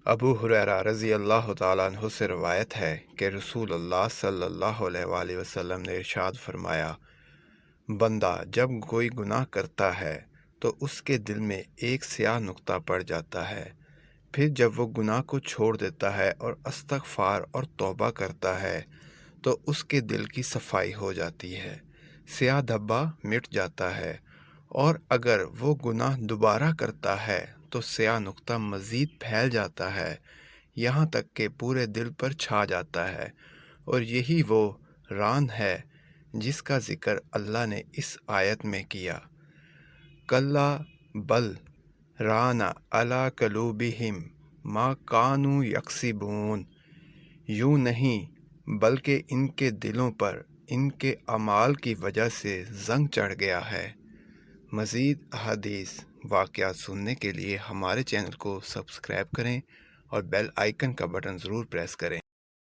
ابو ہریرہ رضی اللہ تعالیٰ عنہ سے روایت ہے کہ رسول اللہ صلی اللہ علیہ وآلہ وسلم نے ارشاد فرمایا، بندہ جب کوئی گناہ کرتا ہے تو اس کے دل میں ایک سیاہ نقطہ پڑ جاتا ہے، پھر جب وہ گناہ کو چھوڑ دیتا ہے اور استغفار اور توبہ کرتا ہے تو اس کے دل کی صفائی ہو جاتی ہے، سیاہ دھبا مٹ جاتا ہے، اور اگر وہ گناہ دوبارہ کرتا ہے تو سیاہ نقطہ مزید پھیل جاتا ہے، یہاں تک کہ پورے دل پر چھا جاتا ہے، اور یہی وہ ران ہے جس کا ذکر اللہ نے اس آیت میں کیا، کلا بل ران علی قلوبہم ما کانوا یکسبون، یوں نہیں بلکہ ان کے دلوں پر ان کے اعمال کی وجہ سے زنگ چڑھ گیا ہے۔ مزید احادیث واقعات سننے کے لیے ہمارے چینل کو سبسکرائب کریں اور بیل آئیکن کا بٹن ضرور پریس کریں۔